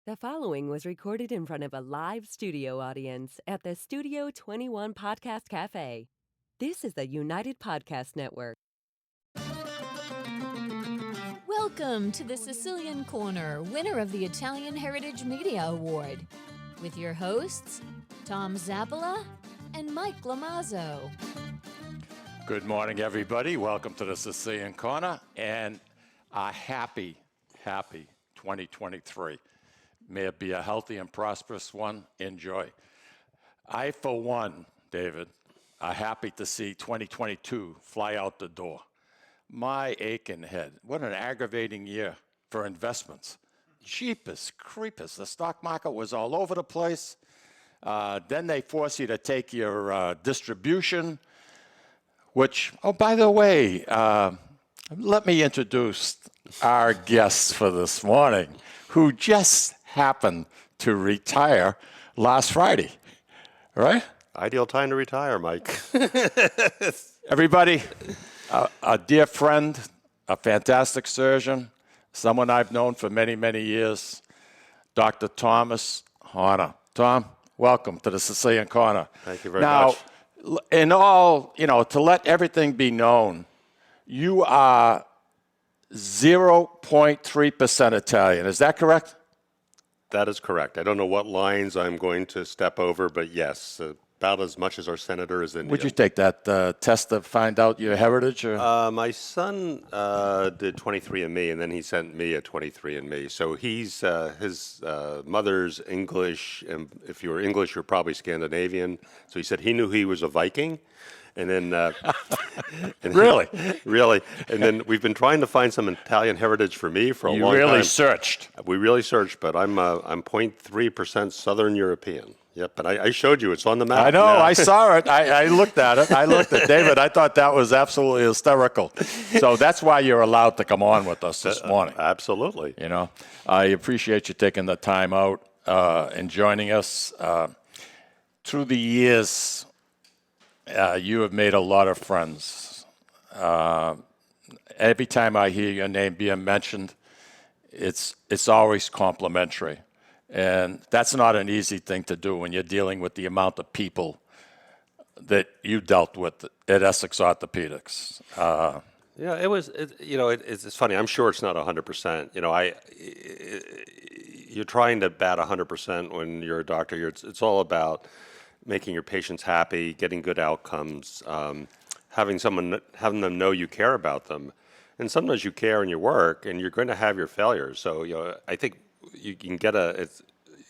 The following was recorded in front of a live studio audience at the Studio 21 Podcast Café. This is the United Podcast Network. Welcome to the Sicilian Corner, winner of the Italian Heritage Media Award, with your hosts, Tom Zappola and Mike Lamazzo. Good morning, everybody. Welcome to the Sicilian Corner and a happy 2023. May it be a healthy and prosperous one. Enjoy. I, for one, David, are happy to see 2022 fly out the door. My aching head. What an aggravating year for investments. Jeepers creepers. The stock market was all over the place. Then they force you to take your distribution, which, oh, by the way, let me introduce our guests for this morning, who just happened to retire last Friday, right? Ideal time to retire, Mike. Everybody, a dear friend, a fantastic surgeon, someone I've known for many, many years, Dr. Thomas Hoerner. Tom, welcome to the Sicilian Corner. Thank you very much. Now, in all, to let everything be known, you are 0.3% Italian. Is that correct? That is correct. I don't know what lines I'm going to step over, but yes, about as much as our senator is Indian. Would you take that test to find out your heritage? Or? My son did 23andMe, and then he sent me a 23andMe. So he's his mother's English, and if you were English, you're probably Scandinavian. So he said he knew he was a Viking. And then, Really? Really. And then we've been trying to find some Italian heritage for me for a long time. You really searched. We really searched, but I'm 0.3% Southern European. Yep, but I showed you. It's on the map. I know. now. I saw it. I looked at it. David, I thought that was absolutely hysterical. So that's why you're allowed to come on with us this morning. Absolutely. I appreciate you taking the time out and joining us. Through the years, you have made a lot of friends. Every time I hear your name being mentioned, it's always complimentary. And that's not an easy thing to do when you're dealing with the amount of people that you dealt with at Essex Orthopedics. Yeah, it was. It's funny. I'm sure it's not 100%. You're trying to bat 100% when you're a doctor. It's all about making your patients happy, getting good outcomes, having them know you care about them, and sometimes you care in your work, and you're going to have your failures. So I think you can get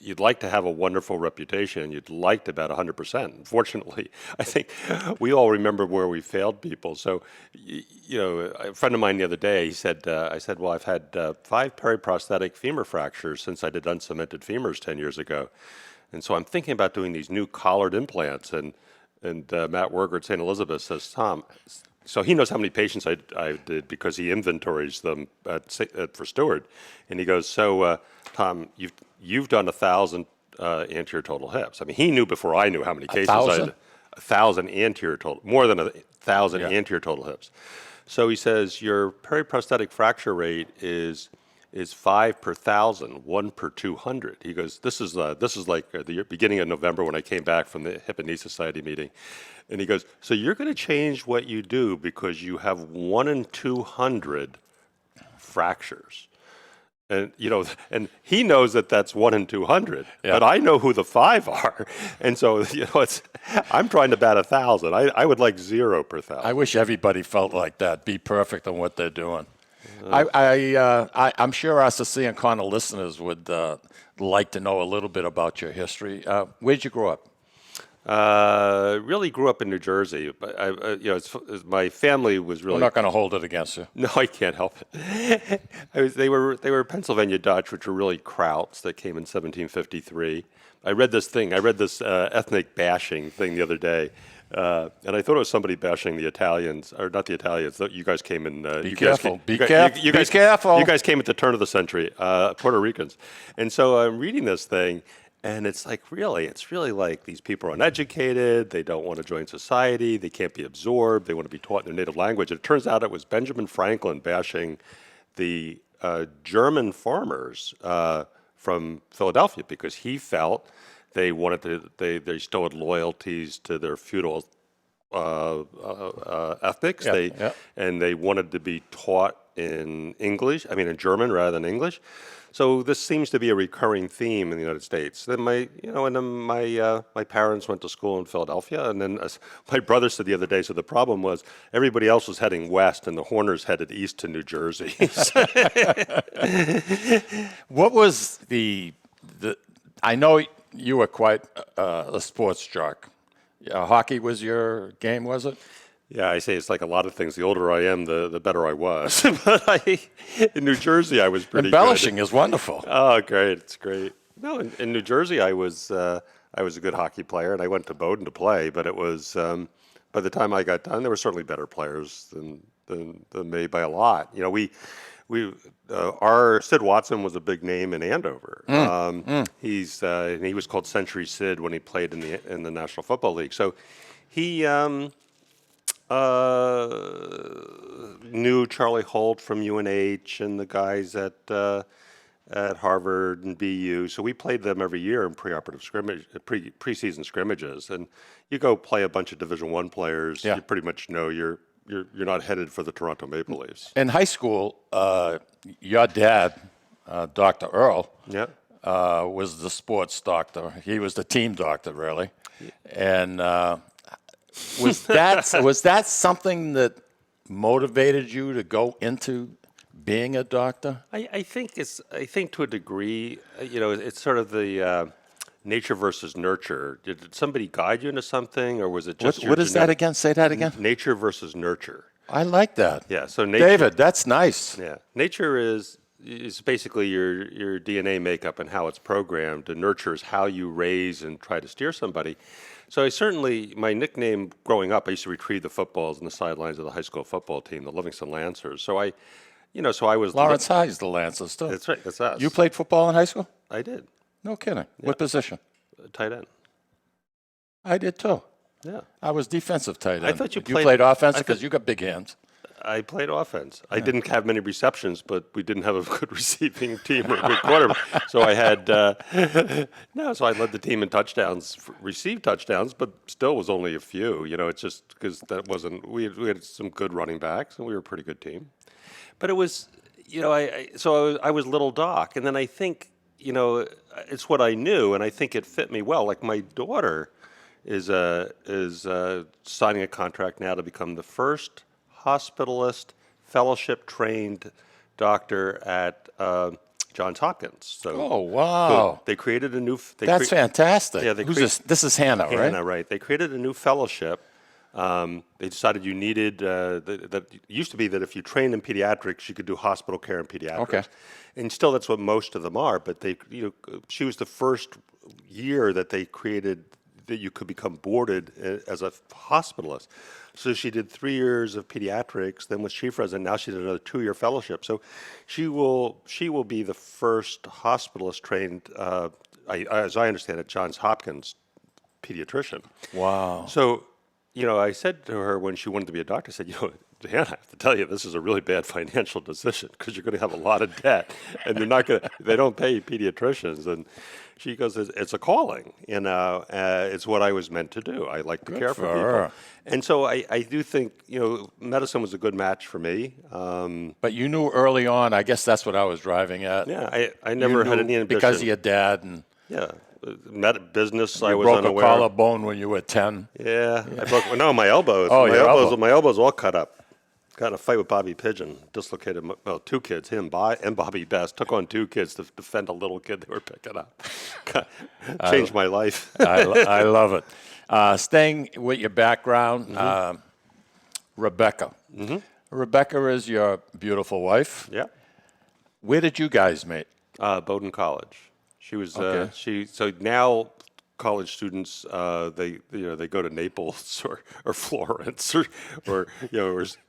you'd like to have a wonderful reputation. You'd like to bet 100%. Unfortunately, I think we all remember where we failed people. So, a friend of mine the other day, he said, I said, well, I've had 5 periprosthetic femur fractures since I did uncemented femurs 10 years ago. And so I'm thinking about doing these new collared implants. And Matt Werger at St. Elizabeth says, Tom, so he knows how many patients I did because he inventories them for Stewart. And he goes, so Tom, you've done 1,000 anterior total hips. I mean, he knew before I knew how many cases I had. 1,000 anterior total, more than 1,000 anterior total hips. So he says your periprosthetic fracture rate is 5 per 1,000, 1 per 200. He goes, this is like the beginning of November when I came back from the Hip and Knee Society meeting. And he goes, so you're going to change what you do because you have 1 in 200 fractures. And, and he knows that that's 1 in 200, but I know who the 5 are. And so, I'm trying to bat 1,000. I would like 0 per 1,000. I wish everybody felt like that, be perfect on what they're doing. I'm sure our Sicilian Corner listeners would like to know a little bit about your history. Where'd you grow up? Really grew up in New Jersey, but my family was really. I'm not going to hold it against you. No, I can't help it. They were Pennsylvania Dutch, which were really Krauts that came in 1753. I read this ethnic bashing thing the other day. And I thought it was somebody bashing the Italians, or not the Italians. You guys came in. Be careful. Be careful. You guys came at the turn of the century, Puerto Ricans. And so I'm reading this thing, and it's really like these people are uneducated. They don't want to join society. They can't be absorbed. They want to be taught in their native language. And it turns out it was Benjamin Franklin bashing the German farmers from Philadelphia because he felt they wanted to, they still had loyalties to their feudal ethnics. And they wanted to be taught in German rather than English. So this seems to be a recurring theme in the United States. Then my parents went to school in Philadelphia, and then my brother said the other day. So the problem was everybody else was heading west, and the Hoerners headed east to New Jersey. What was the? I know you were quite a sports jock. Hockey was your game, was it? Yeah, I say it's like a lot of things. The older I am, the better I was. But in New Jersey, I was pretty Embellishing good. is wonderful. Oh, great. It's great. No, in New Jersey, I was a good hockey player, and I went to Bowdoin to play. But it was, by the time I got done, there were certainly better players than me by a lot. You know, our Sid Watson was a big name in Andover. He was called Century Sid when he played in the National Football League. So he knew Charlie Holt from UNH and the guys at Harvard and BU. So we played them every year in preseason scrimmages. And you go play a bunch of Division I players, you pretty much know you're not headed for the Toronto Maple Leafs. In high school, your dad, Dr. Earl, was the sports doctor. He was the team doctor, really. And was that something that motivated you to go into being a doctor? I think to a degree, it's sort of the nature versus nurture. Did somebody guide you into something, or was it just what is that again? Say that again. Nature versus nurture. I like that. Yeah. So nature, David, that's nice. Yeah. Nature is basically your DNA makeup and how it's programmed, and nurture is how you raise and try to steer somebody. So my nickname growing up, I used to retrieve the footballs on the sidelines of the high school football team, the Livingston Lancers. So I was Lawrence High's the Lancers too. That's right. That's us. You played football in high school? I did. No kidding. Yeah. What position? Tight end. I did too. Yeah. I was defensive tight end. I thought you played offense because you got big hands. I played offense. I didn't have many receptions, but we didn't have a good receiving team or a good quarterback. So I had so I led the team in touchdowns, received touchdowns, but still was only a few. It's just because that wasn't. We had some good running backs, and we were a pretty good team. But it was, I was little Doc, and then I think, it's what I knew, and I think it fit me well. Like my daughter is signing a contract now to become the first hospitalist, fellowship-trained doctor at Johns Hopkins. So, wow! So they created a new. That's fantastic. Yeah, this is Hannah, right? Hannah, right? They created a new fellowship. They decided you needed that. It used to be that if you trained in pediatrics, you could do hospital care in pediatrics. Okay. And still, that's what most of them are. But she was the first year that they created that you could become boarded as a hospitalist. So she did 3 years of pediatrics, then was chief resident. Now she did another 2-year fellowship. So she will be the first hospitalist trained, as I understand it, Johns Hopkins pediatrician. Wow. So, I said to her when she wanted to be a doctor, I said, Dan, I have to tell you, this is a really bad financial decision because you're going to have a lot of debt, and they don't pay pediatricians. And she goes, it's a calling, it's what I was meant to do. I like to care for people. Her. And so I do think, medicine was a good match for me. But you knew early on, I guess that's what I was driving at. Yeah, I never had any ambition. Because of your dad. And yeah. Business, you I was broke unaware. A collarbone when you were 10. Yeah. I broke, my elbows. Oh, my elbows all cut up. Got in a fight with Bobby Pigeon, dislocated, 2 kids, him and Bobby Best, took on 2 kids to defend a little kid they were picking up. Changed my life. I love it. Staying with your background, Rebecca. Mm-hmm. Rebecca is your beautiful wife. Yeah. Where did you guys meet? Bowdoin College. She was, so now college students, they go to Naples or Florence or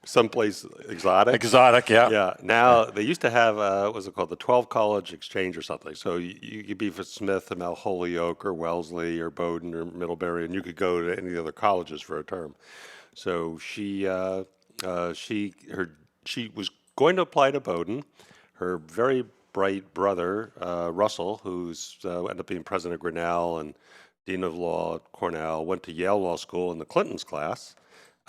someplace exotic. Exotic, yeah. Yeah. Now they used to have what was it called, the 12 College Exchange or something. So you could be for Smith and Mount Holyoke or Wellesley or Bowdoin or Middlebury, and you could go to any other colleges for a term. So she was going to apply to Bowdoin. Her very bright brother, Russell, who's ended up being president of Grinnell and dean of law at Cornell, went to Yale Law School in the Clinton's class,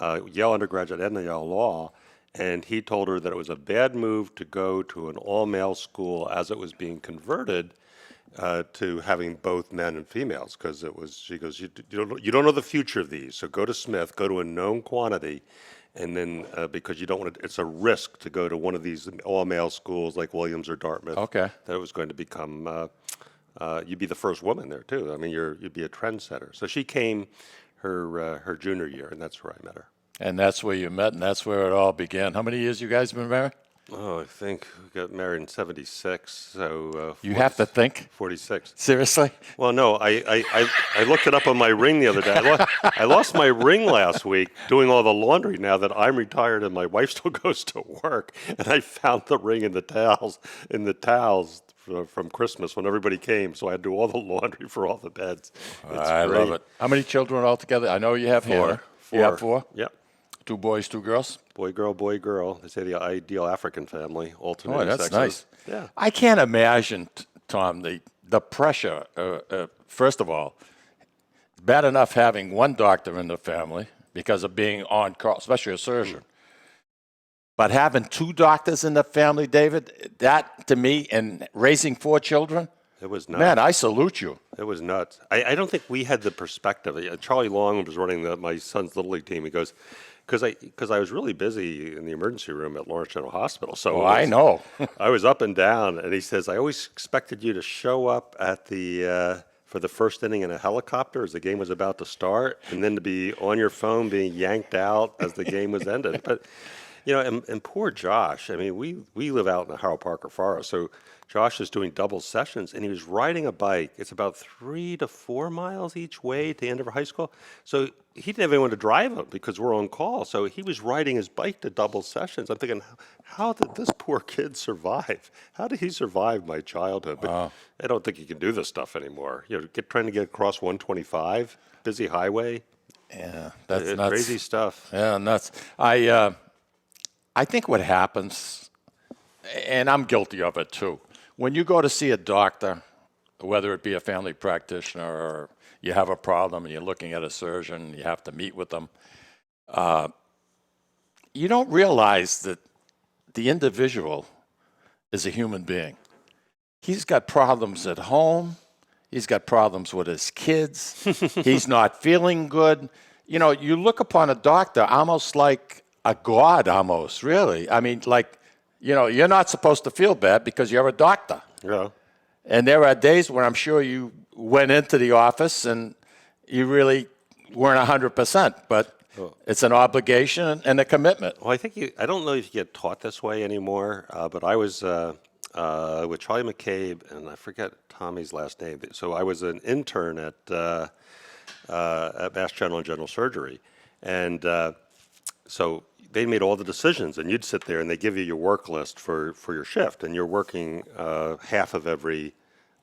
Yale undergraduate and Yale Law, and he told her that it was a bad move to go to an all-male school as it was being converted to having both men and females, because she goes, you don't know the future of these, so go to Smith, go to a known quantity, and then because you don't want to, it's a risk to go to one of these all-male schools like Williams or Dartmouth. Okay. That it was going to become, you'd be the first woman there too. I mean, you'd be a trendsetter. So she came her junior year, and that's where I met her. And that's where you met, and that's where it all began. How many years you guys been married? Oh, I think we got married in '76, so You have to think. 46. Seriously? Well, no, I looked it up on my ring the other day. I lost my ring last week doing all the laundry now that I'm retired and my wife still goes to work. And I found the ring in the towels from Christmas when everybody came. So I had to do all the laundry for all the beds. I love it. How many children altogether? I know you have Hannah. You have 4? Yep. 2 boys, 2 girls? Boy, girl. They say the ideal African family, alternating Oh, that's sexes. nice. Yeah. I can't imagine, Tom, the pressure. First of all, bad enough having one doctor in the family because of being on call, especially a surgeon. But having 2 doctors in the family, David, that to me, and raising 4 children, It was nuts. man, I salute you. It was nuts. I don't think we had the perspective. Charlie Long was running my son's Little League team. He goes, because I was really busy in the emergency room at Lawrence General Hospital. So I know. I was up and down, and he says, I always expected you to show up at for the first inning in a helicopter as the game was about to start, and then to be on your phone being yanked out as the game was ended. But, and poor Josh, I mean, we live out in the Harold Parker Forest, so Josh is doing double sessions, and he was riding a bike. It's about 3 to 4 miles each way to Andover High School. So he didn't have anyone to drive him because we're on call. So he was riding his bike to double sessions. I'm thinking, how did this poor kid survive? How did he survive my childhood? But I don't think he can do this stuff anymore. Trying to get across 125, busy highway. Yeah, that's nuts. Crazy stuff. Yeah, nuts. I think what happens, and I'm guilty of it too, when you go to see a doctor, whether it be a family practitioner or you have a problem and you're looking at a surgeon, you have to meet with them, you don't realize that the individual is a human being. He's got problems at home. He's got problems with his kids. He's not feeling good. You look upon a doctor almost like a god, almost, really. I mean, you're not supposed to feel bad because you're a doctor. Yeah. And there are days when I'm sure you went into the office and you really weren't 100%, but it's an obligation and a commitment. Well, I don't know if you get taught this way anymore, but I was with Charlie McCabe, and I forget Tommy's last name. So I was an intern at Mass General and General Surgery. And so they made all the decisions, and you'd sit there and they give you your work list for your shift, and you're working half of every,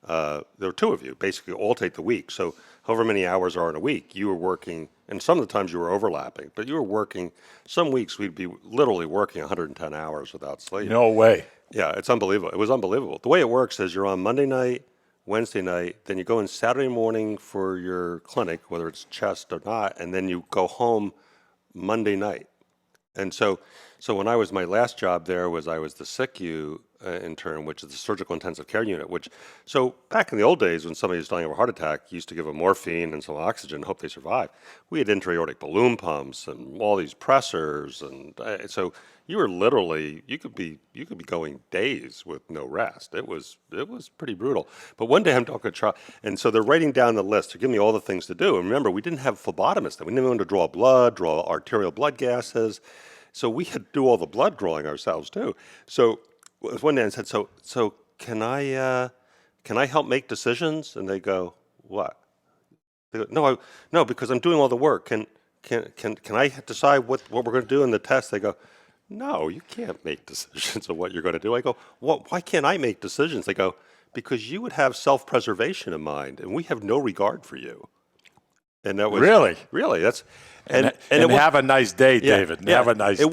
there were 2 of you, basically all take the week. So however many hours are in a week, you were working, and some of the times you were overlapping, but you were working, some weeks we'd be literally working 110 hours without sleep. No way. Yeah, it's unbelievable. It was unbelievable. The way it works is you're on Monday night, Wednesday night, then you go in Saturday morning for your clinic, whether it's chest or not, and then you go home Monday night. And so when I was, my last job there was I was the SICU intern, which is the surgical intensive care unit, so back in the old days when somebody was dying of a heart attack, you used to give them morphine and some oxygen and hope they survive. We had intra-aortic balloon pumps and all these pressors. And so you were literally, you could be going days with no rest. It was pretty brutal. But one day I'm talking to Charlie, and so they're writing down the list. They're giving me all the things to do. And remember, we didn't have phlebotomists then. We didn't want to draw blood, draw arterial blood gases. So we had to do all the blood drawing ourselves too. So one day I said, so can I help make decisions? And they go, what? They go, no, because I'm doing all the work. Can I decide what we're going to do in the test? They go, no, you can't make decisions of what you're going to do. I go, why can't I make decisions? They go, because you would have self-preservation in mind, and we have no regard for you. And that was Really? that's And it was, have a nice day, David. Yeah. Have a nice day. It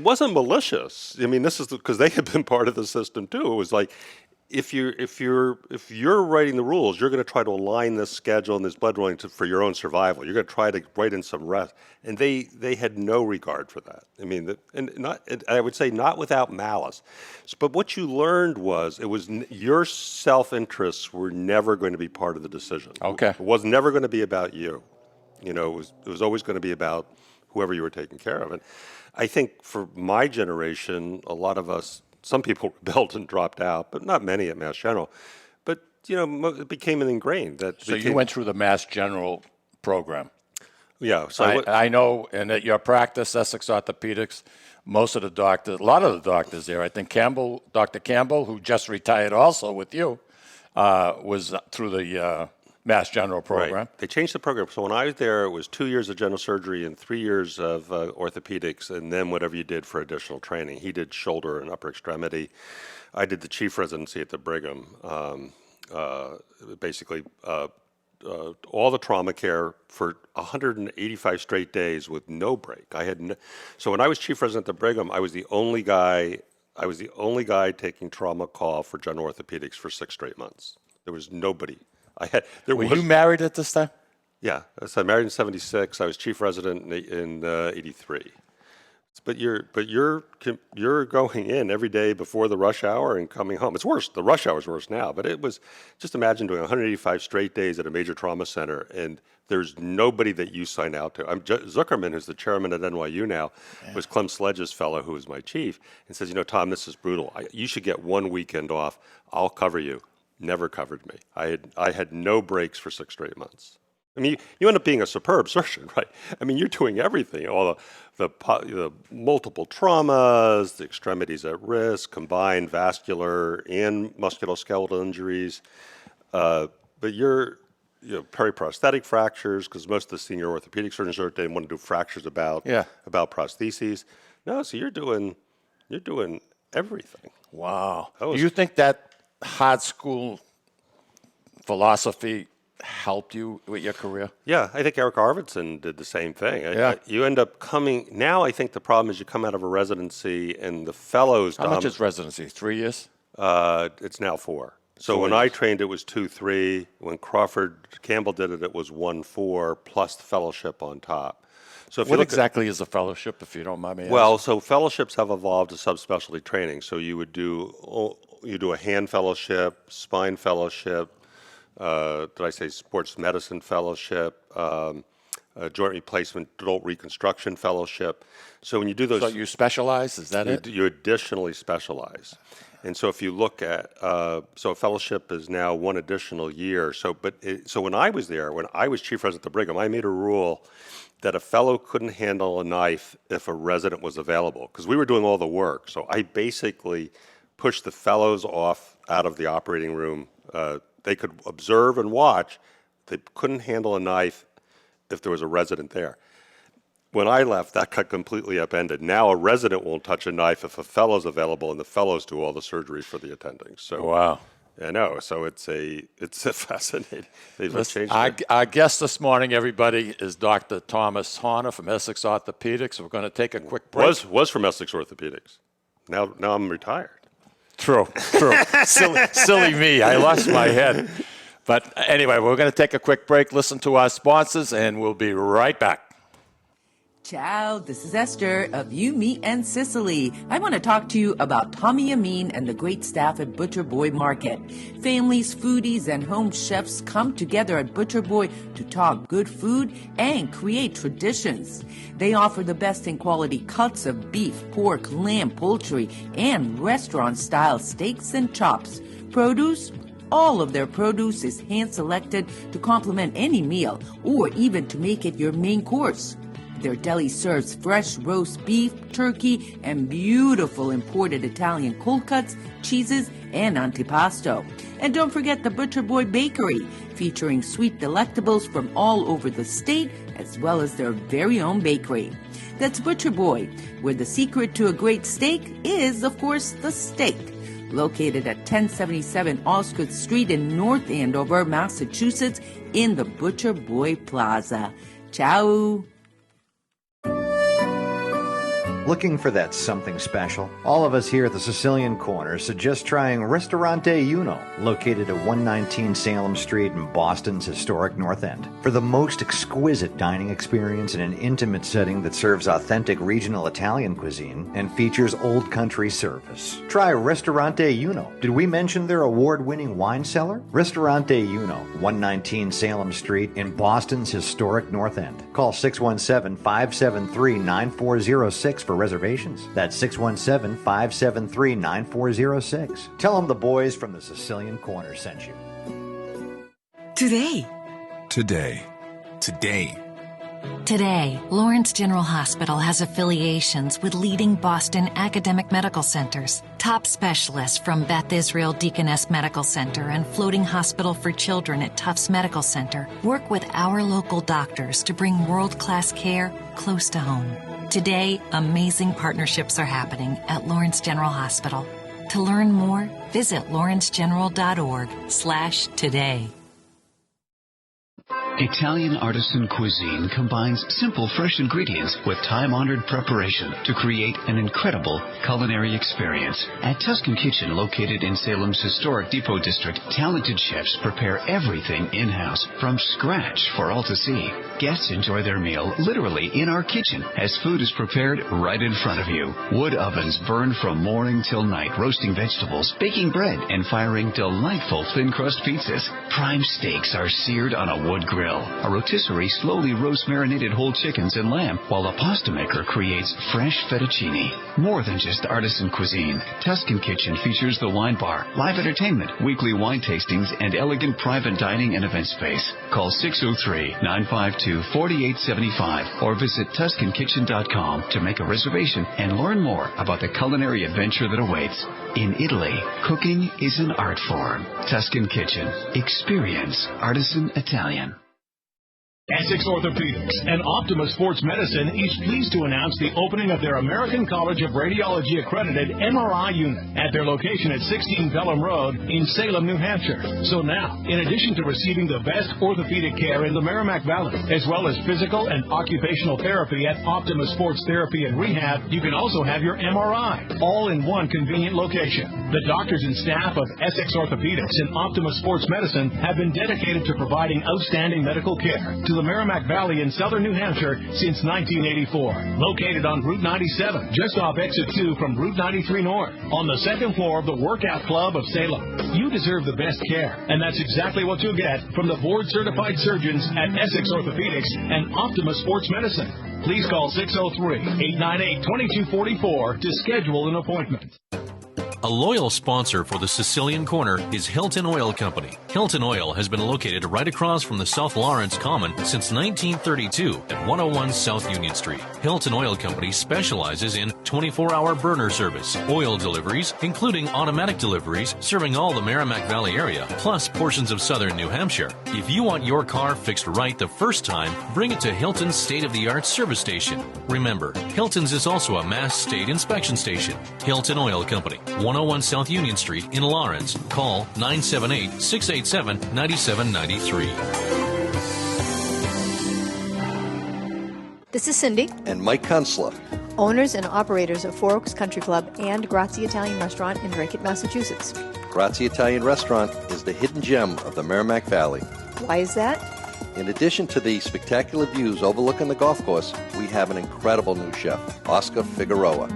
wasn't malicious. I mean, this is because they had been part of the system too. It was like, if you're writing the rules, you're going to try to align this schedule and this blood drawing for your own survival. You're going to try to write in some rest, and they had no regard for that. I mean, I would say not without malice, but what you learned was your self-interests were never going to be part of the decision. Okay, it was never going to be about you. You know, it was always going to be about whoever you were taking care of. And I think for my generation, a lot of us. Some people rebelled and dropped out, but not many at Mass General. But, you know, it became ingrained. So you went through the Mass General program. Yeah. So I know, and at your practice, Essex Orthopedics, a lot of the doctors there, I think Dr. Campbell, who just retired also with you, was through the Mass General program. Right. They changed the program. So when I was there, it was 2 years of general surgery and 3 years of orthopedics, and then whatever you did for additional training. He did shoulder and upper extremity. I did the chief residency at the Brigham. Basically, all the trauma care for 185 straight days with no break. So when I was chief resident at the Brigham, I was the only guy taking trauma call for general orthopedics for 6 straight months. There was nobody. Were you married at this time? Yeah, so I married in '76. I was chief resident in '83. But you're going in every day before the rush hour and coming home. It's worse. The rush hour is worse now. But it was just imagine doing 185 straight days at a major trauma center, and there's nobody that you sign out to. Zuckerman, who's the chairman at NYU now, was Clem Sledge's fellow, who was my chief, and says, Tom, this is brutal. You should get 1 weekend off. I'll cover you. Never covered me. I had no breaks for 6 straight months. I mean, you end up being a superb surgeon, right? I mean, you're doing everything, all the multiple traumas, the extremities at risk, combined vascular and musculoskeletal injuries. But you're periprosthetic fractures, because most of the senior orthopedic surgeons they want to do fractures about prostheses. No, so you're doing everything. Wow. Do you think that hard school philosophy helped you with your career? Yeah, I think Eric Arvidsson did the same thing. Yeah. You end up now I think the problem is you come out of a residency and the fellows... How much is residency, 3 years? It's now 4. So when I trained, it was 2-3. When Campbell did it, it was 1-4 plus the fellowship on top. So what exactly is a fellowship, if you don't mind me asking? Well, so fellowships have evolved to subspecialty training. So you would do a hand fellowship, spine fellowship, sports medicine fellowship, joint replacement, adult reconstruction fellowship. So when you do those... So you specialize, is that it? You additionally specialize. And so if you look at, so a fellowship is now 1 additional year. So when I was there, when I was chief resident at the Brigham, I made a rule that a fellow couldn't handle a knife if a resident was available, because we were doing all the work. So I basically pushed the fellows out of the operating room. They could observe and watch. They couldn't handle a knife if there was a resident there. When I left, that got completely upended. Now a resident won't touch a knife if a fellow's available, and the fellows do all the surgeries for the attendings. So wow. I know. So it's a fascinating. Our guest this morning, everybody, is Dr. Thomas Hoerner from Essex Orthopedics. We're going to take a quick break. Was from Essex Orthopedics. Now I'm retired. True. Silly me. I lost my head. But anyway, we're going to take a quick break, listen to our sponsors, and we'll be right back. Ciao, this is Esther of You, Me, and Sicily. I want to talk to you about Tommy Amin and the great staff at Butcher Boy Market. Families, foodies, and home chefs come together at Butcher Boy to talk good food and create traditions. They offer the best in quality cuts of beef, pork, lamb, poultry, and restaurant-style steaks and chops. Produce? All of their produce is hand-selected to complement any meal or even to make it your main course. Their deli serves fresh roast beef, turkey, and beautiful imported Italian cold cuts, cheeses, and antipasto. And don't forget the Butcher Boy Bakery, featuring sweet delectables from all over the state, as well as their very own bakery. That's Butcher Boy, where the secret to a great steak is, of course, the steak. located at 1077 Osgood Street in North Andover, Massachusetts, in the Butcher Boy Plaza. Ciao! Looking for that something special? All of us here at the Sicilian Corner suggest trying Ristorante Uno, located at 119 Salem Street in Boston's historic North End. For the most exquisite dining experience in an intimate setting that serves authentic regional Italian cuisine and features old country service. Try Ristorante Uno. Did we mention their award-winning wine cellar? Ristorante Uno, 119 Salem Street in Boston's historic North End. Call 617-573-9406 for reservations. That's 617-573-9406. Tell them the boys from the Sicilian Corner sent you. Today, Lawrence General Hospital has affiliations with leading Boston academic medical centers. Top specialists from Beth Israel Deaconess Medical Center and Floating Hospital for Children at Tufts Medical Center work with our local doctors to bring world-class care close to home. Today, amazing partnerships are happening at Lawrence General Hospital. To learn more, visit lawrencegeneral.org/today. Italian artisan cuisine combines simple, fresh ingredients with time-honored preparation to create an incredible culinary experience. At Tuscan Kitchen, located in Salem's historic Depot District, talented chefs prepare everything in-house from scratch for all to see. Guests enjoy their meal literally in our kitchen as food is prepared right in front of you. Wood ovens burn from morning till night, roasting vegetables, baking bread, and firing delightful thin-crust pizzas. Prime steaks are seared on a wood grill. A rotisserie slowly roasts marinated whole chickens and lamb, while a pasta maker creates fresh fettuccine. More than just artisan cuisine, Tuscan Kitchen features the wine bar, live entertainment, weekly wine tastings, and elegant private dining and event space. Call 603-952-4875 or visit TuscanKitchen.com to make a reservation and learn more about the culinary adventure that awaits. In Italy, cooking is an art form. Tuscan Kitchen. Experience artisan Italian. Essex Orthopedics and Optima Sports Medicine is pleased to announce the opening of their American College of Radiology accredited MRI unit at their location at 16 Pelham Road in Salem, New Hampshire. So now, in addition to receiving the best orthopedic care in the Merrimack Valley, as well as physical and occupational therapy at Optima Sports Therapy and Rehab, you can also have your MRI, all in one convenient location. The doctors and staff of Essex Orthopedics and Optima Sports Medicine have been dedicated to providing outstanding medical care to the Merrimack Valley in southern New Hampshire since 1984. Located on Route 97, just off Exit 2 from Route 93 North, on the second floor of the Workout Club of Salem. You deserve the best care, and that's exactly what you'll get from the board-certified surgeons at Essex Orthopedics and Optima Sports Medicine. Please call 603-898-2244 to schedule an appointment. A loyal sponsor for the Sicilian Corner is Hilton Oil Company. Hilton Oil has been located right across from the South Lawrence Common since 1932 at 101 South Union Street. Hilton Oil Company specializes in 24-hour burner service, oil deliveries, including automatic deliveries serving all the Merrimack Valley area, plus portions of southern New Hampshire. If you want your car fixed right the first time, bring it to Hilton's state-of-the-art service station. Remember, Hilton's is also a Mass State inspection station. Hilton Oil Company, 101 South Union Street in Lawrence. Call 978-687-9793. This is Cindy and Mike Kunstler, owners and operators of Four Oaks Country Club and Grazie Italian Restaurant in Drake, Massachusetts. Grazie Italian Restaurant is the hidden gem of the Merrimack Valley. Why is that? In addition to the spectacular views overlooking the golf course, we have an incredible new chef, Oscar Figueroa.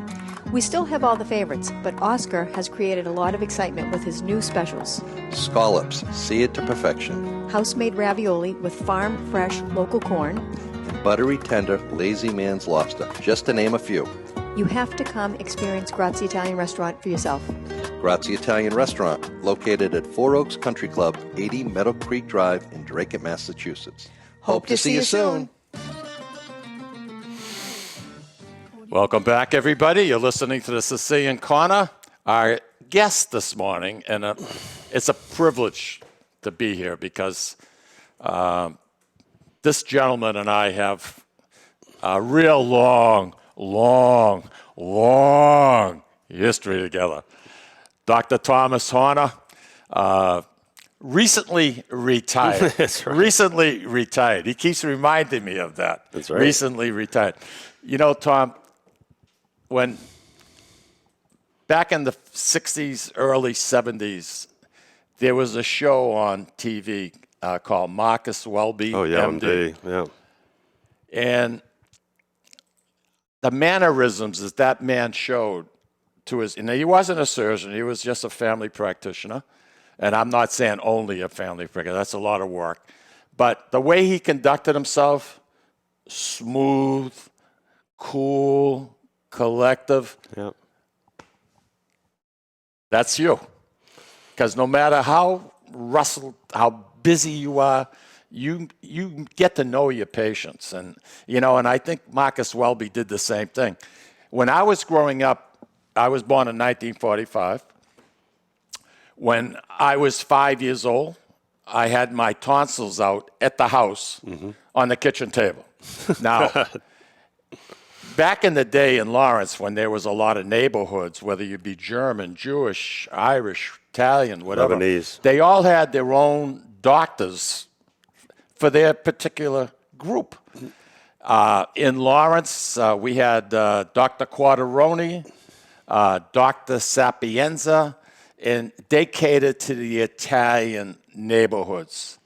We still have all the favorites, but Oscar has created a lot of excitement with his new specials. Scallops, seared to perfection. House-made ravioli with farm-fresh local corn. And buttery tender Lazy Man's lobster, just to name a few. You have to come experience Grazie Italian Restaurant for yourself. Grazie Italian Restaurant, located at Four Oaks Country Club, 80 Meadow Creek Drive in Drake, Massachusetts. Hope to see you soon. Welcome back, everybody. You're listening to the Sicilian Corner. Our guest this morning, and it's a privilege to be here because this gentleman and I have a real long history together. Dr. Thomas Hoerner, recently retired. That's right. Recently retired. He keeps reminding me of that. That's right. Recently retired. You know, Tom, when back in the 60s, early 70s, there was a show on TV called Marcus Welby, Oh, yeah, MD. yeah. And the mannerisms that man showed to his, and he wasn't a surgeon, he was just a family practitioner. And I'm not saying only a family practitioner, that's a lot of work. But the way he conducted himself, smooth, cool, collective, Yeah. that's you. Because no matter how how busy you are, you get to know your patients. And, and I think Marcus Welby did the same thing. When I was growing up, I was born in 1945. When I was 5 years old, I had my tonsils out at the house on the kitchen table. Now, back in the day in Lawrence, when there was a lot of neighborhoods, whether you be German, Jewish, Irish, Italian, whatever, Lebanese. they all had their own doctors for their particular group. In Lawrence, we had Dr. Quattaroni, Dr. Sapienza, and they catered to the Italian neighborhoods.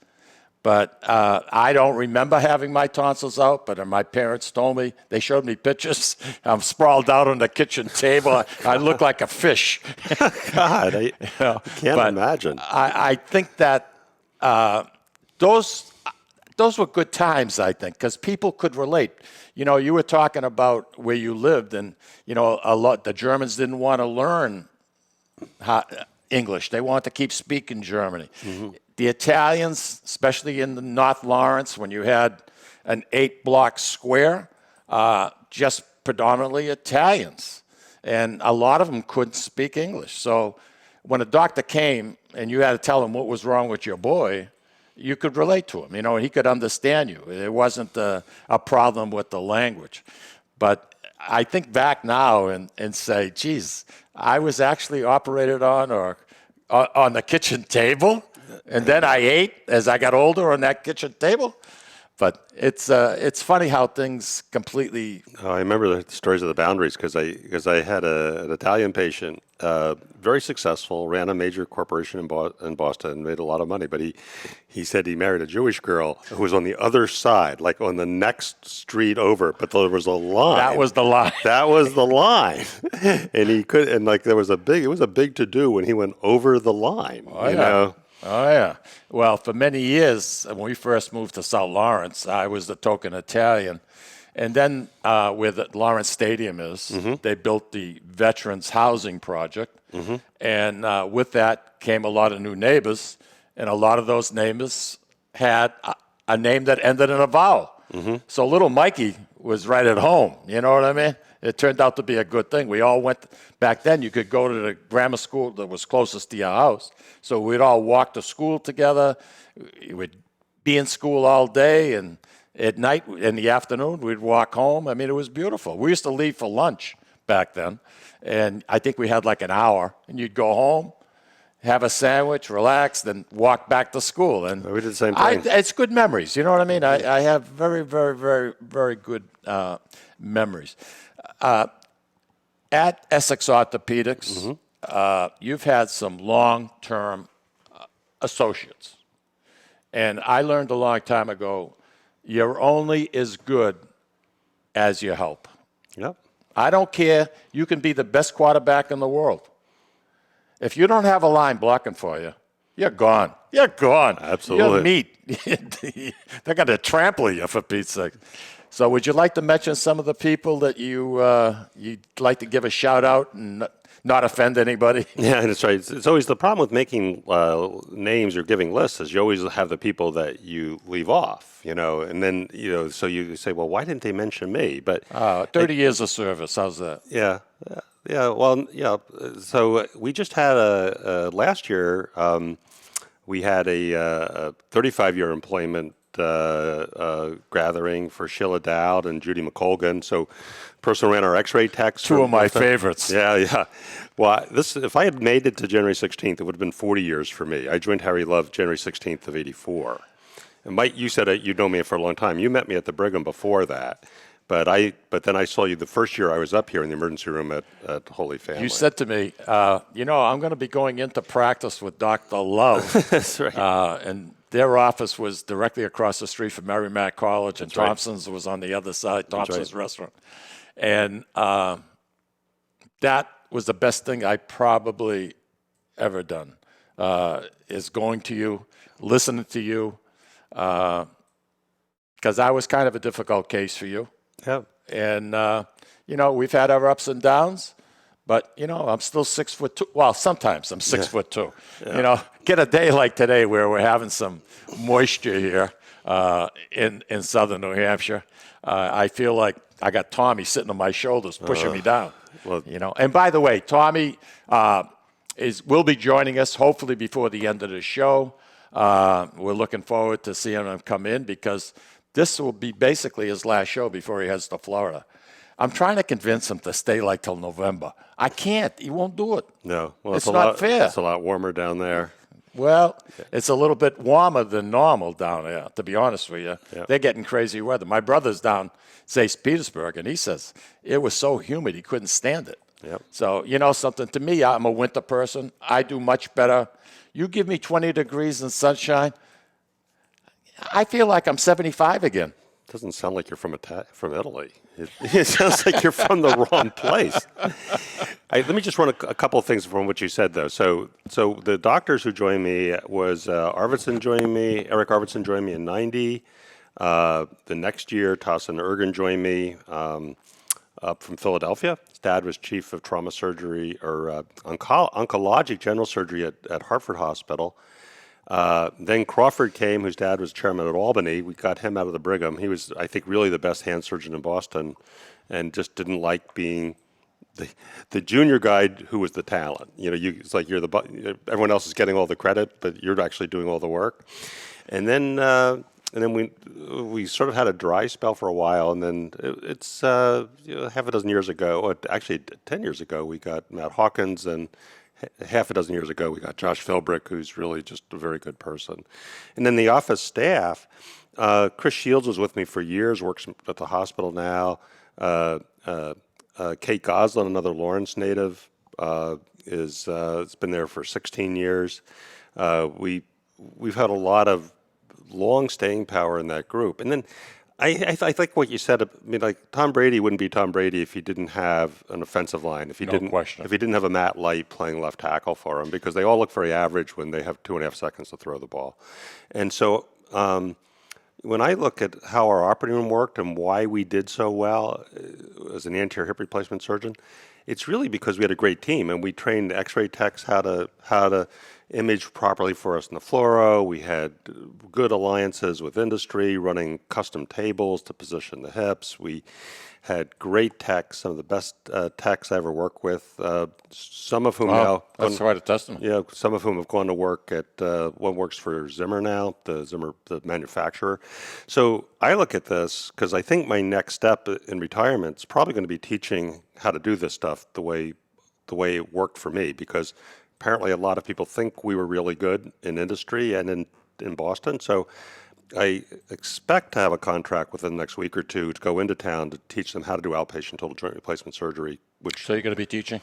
But I don't remember having my tonsils out, but my parents told me, they showed me pictures. I'm sprawled out on the kitchen table. I look like a fish. God, I can't imagine. I think that those were good times, I think, because people could relate. You were talking about where you lived, and, the Germans didn't want to learn English. They wanted to keep speaking German. The Italians, especially in the North Lawrence, when you had an 8-block square, just predominantly Italians. And a lot of them couldn't speak English. So when a doctor came and you had to tell him what was wrong with your boy, you could relate to him, and he could understand you. It wasn't a problem with the language. But I think back now and say, geez, I was actually operated on or on the kitchen table, and then I ate as I got older on that kitchen table. But it's funny how things completely. Oh, I remember the stories of the boundaries because I had an Italian patient, very successful, ran a major corporation in Boston, made a lot of money. But he said he married a Jewish girl who was on the other side, like on the next street over. But there was a line. That was the line. That was the line, and he could there was it was a big to do when he went over the line. Oh, yeah. Oh, yeah. Well, for many years, when we first moved to South Lawrence, I was the token Italian. And then where the Lawrence Stadium is, they built the Veterans Housing Project. And with that came a lot of new neighbors. And a lot of those neighbors had a name that ended in a vowel. So little Mikey was right at home. You know what I mean? It turned out to be a good thing. We all went, back then you could go to the grammar school that was closest to your house. So we'd all walk to school together. We'd be in school all day, and at night, in the afternoon, we'd walk home. I mean, it was beautiful. We used to leave for lunch back then, and I think we had like an hour, and you'd go home, have a sandwich, relax, then walk back to school. And we did the same thing. It's good memories. You know what I mean? I have very, very, very, very good memories. At Essex Orthopedics, you've had some long-term associates. And I learned a long time ago, you're only as good as your help. Yep. I don't care. You can be the best quarterback in the world. If you don't have a line blocking for you, you're gone. You're gone. Absolutely. You're meat. They're going to trample you, for Pete's sake. So would you like to mention some of the people that you'd like to give a shout out and not offend anybody? Yeah, that's right. It's always the problem with making names or giving lists is you always have the people that you leave off, and then, so you say, well, why didn't they mention me? But 30 years of service, how's that? Yeah. Well, yeah. So we just had last year, we had a 35-year employment gathering for Sheila Dowd and Judy McColgan. So, person ran our X-ray techs. Two of my favorites. Yeah. Well, if I had made it to January 16th, it would have been 40 years for me. I joined Harry Love January 16th of '84. And Mike, you said you know me for a long time. You met me at the Brigham before that. But then I saw you the first year I was up here in the emergency room at Holy Family. You said to me, I'm going to be going into practice with Dr. Love. That's right. And their office was directly across the street from Merrimack College, and That's right. Thompson's was on the other side, Thompson's right. restaurant. And that was the best thing I probably ever done, is going to you, listening to you, because I was kind of a difficult case for you. Yeah. And, we've had our ups and downs, but, I'm still 6'2". Well, sometimes I'm 6'2". Yeah. Get a day like today where we're having some moisture here in southern New Hampshire. I feel like I got Tommy sitting on my shoulders pushing me down. Well, And by the way, Tommy will be joining us hopefully before the end of the show. We're looking forward to seeing him come in because this will be basically his last show before he heads to Florida. I'm trying to convince him to stay till November. I can't. He won't do it. No. Well, it's not fair. It's a lot warmer down there. Well, it's a little bit warmer than normal down there, to be honest with you. Yeah. They're getting crazy weather. My brother's down St. Petersburg, and he says it was so humid he couldn't stand it. Yep. So, something, to me, I'm a winter person. I do much better. You give me 20 degrees and sunshine, I feel like I'm 75 again. Doesn't sound like you're from Italy. It sounds like you're from the wrong place. Let me just run a couple of things from what you said, though. So the doctors who joined me was Eric Arvidsson joined me in '90. The next year, Tassin Ergen joined me up from Philadelphia. His dad was chief of trauma surgery or oncologic general surgery at Hartford Hospital. Then Crawford came, whose dad was chairman at Albany. We got him out of the Brigham. He was, I think, really the best hand surgeon in Boston and just didn't like being the junior guy who was the talent. It's like everyone else is getting all the credit, but you're actually doing all the work. And then we sort of had a dry spell for a while, and then it's half a dozen years ago, or actually 10 years ago, we got Matt Hawkins, and half a dozen years ago, we got Josh Philbrick, who's really just a very good person. And then the office staff, Chris Shields was with me for years, works at the hospital now. Kate Goslin, another Lawrence native, has been there for 16 years. We've had a lot of long staying power in that group. And then I think what you said, Tom Brady wouldn't be Tom Brady if he didn't have an offensive line, if he didn't have a Matt Light playing left tackle for him, because they all look very average when they have 2.5 seconds to throw the ball. And so when I look at how our operating room worked and why we did so well as an anterior hip replacement surgeon, it's really because we had a great team, and we trained X-ray techs how to image properly for us in the fluoro. We had good alliances with industry, running custom tables to position the hips. We had great techs, some of the best techs I ever worked with, some of whom now... That's quite a testament. Yeah, some of whom have gone to work at, one works for Zimmer now, the manufacturer. So I look at this, because I think my next step in retirement is probably going to be teaching how to do this stuff the way it worked for me, because apparently a lot of people think we were really good in industry and in Boston. So I expect to have a contract within the next week or two to go into town to teach them how to do outpatient total joint replacement surgery. So you're going to be teaching?